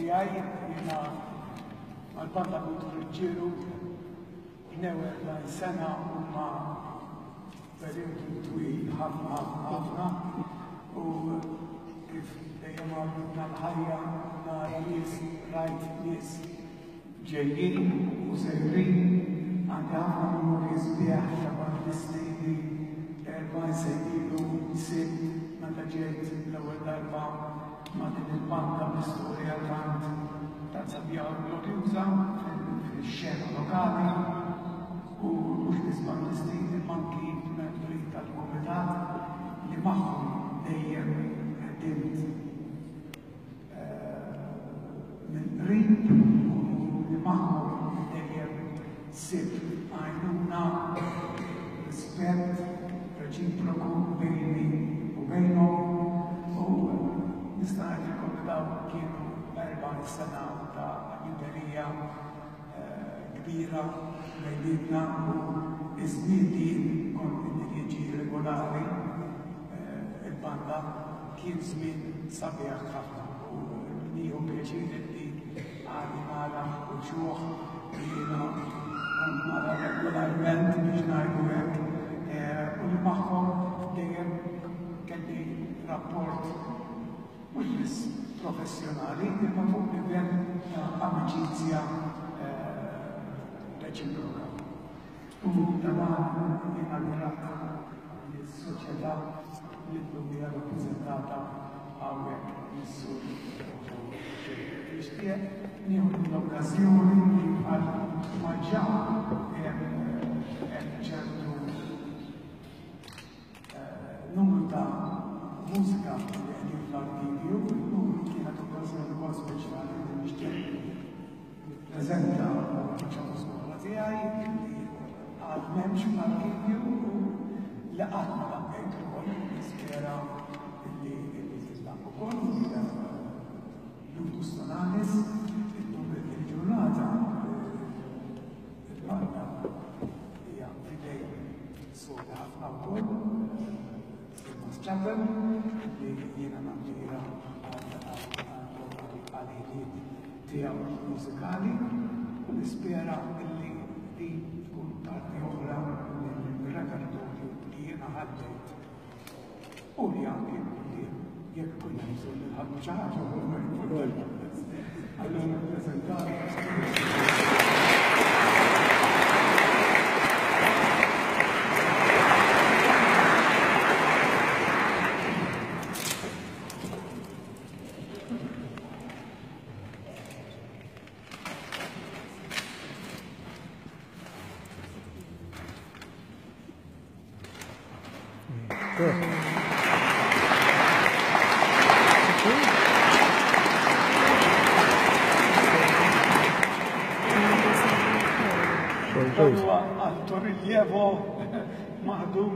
tiegħi jiena mal-banda Ġiru bnew 40 sena huma perjodu twil ħafna u kif dejjem għamilna l-ħajja nara nies rajt nies ġejjin u sejrin għandi ħafna memorji sbieħ ta' bandisti li 40 sena ilu sibt meta ġejt l-ewwel darba ma' din il-banda bl-istorja ta' Sabiħa Glorjuża fil-xena lokali u mhux biss bandisti manki membri tal-Kumitat li magħhom dejjem ħdimt minn qrib u li magħhom dejjem sibt għajnuna rispett reċiproku bejni u bejnhom u nista' ngħidilkom li dawn kienu 40 sena ta' ħbiberija kbira bejnietna u iż-żmien li kont jiġi regolari il-banda kien żmien sabiħ ħafna u nieħu pjaċir li għandi nara u ġuħ li jiena kont nara regolarment biex ngħidu hekk u li magħhom dejjem kelli rapport mhux biss professjonali imma fuq livell ta' amicizja reċiproka. U dan jiena nirrabta l-soċjetà li llum hija rappreżentata hawnhekk mis-sur nixtieq nieħu l-okkażjoni li bħal ma ġa hemm ċertu numru ta' mużika li qegħdin fl-archivju, illum kienet okkażjoni wkoll speċjali li nixtieq preżenta ċertu skola tiegħi li għad m'hemmx fl-archivju u li qatt ma laqqejt ukoll nispera li titlaq ukoll Ludus Tonalis illum il-ġurnata il-banda hija fidej soda ħafna wkoll Chapel li jiena nammira għal-ħiliet tiegħu mużikali u nispera li tkun parti oħra mill-repertorju li jiena ħaddejt u li anke jekk kun jemżu li ħadmu xi ħaġa allura nippreżentaw Alto rilievo maħdum.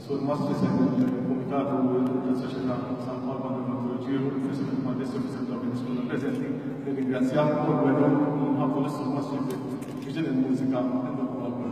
Sul mastri il-Komitatu tal-Soċjetà San Paolo Banda Ġiru fisem il-Madessu fisem l-Organizzazzjoni preżenti li ringrazzjakom u għedhom nħabbu l-issu mastri biex din il-mużika għandhom għabba.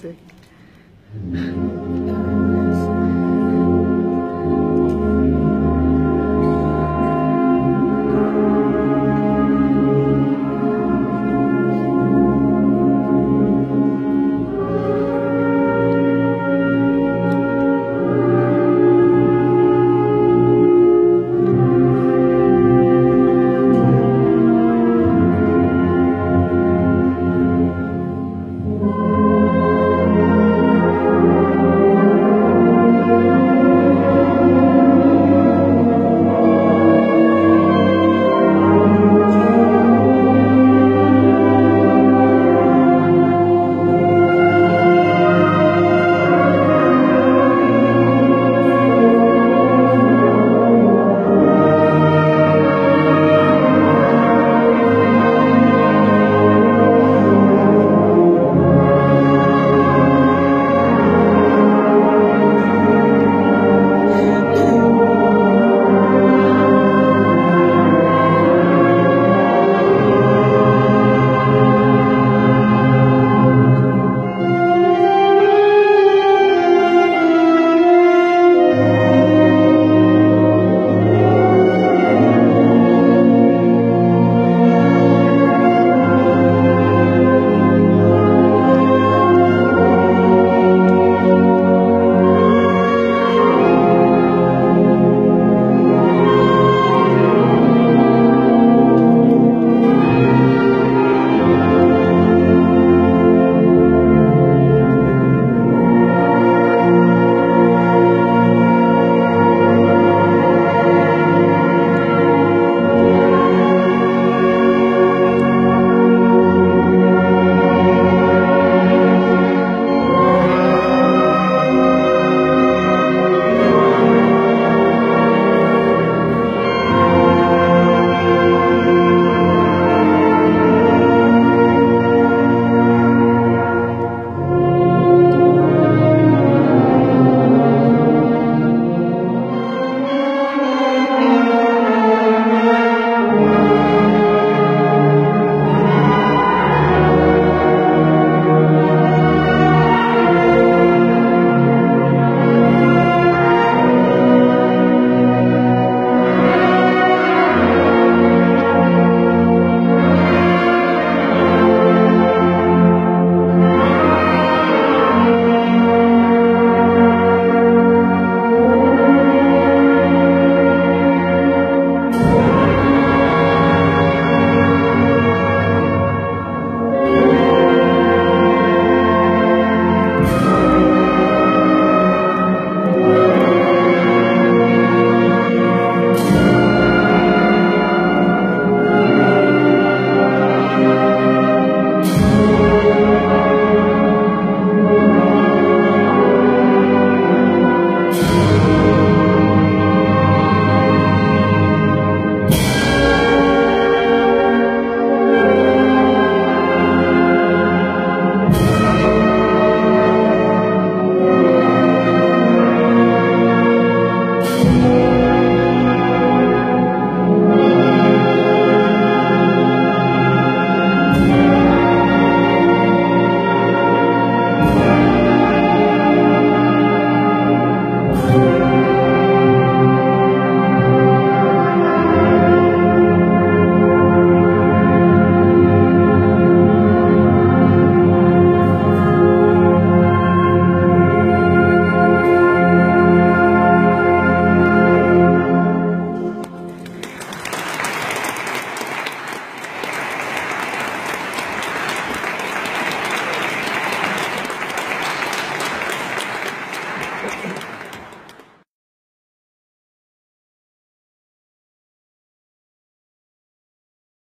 Grazie.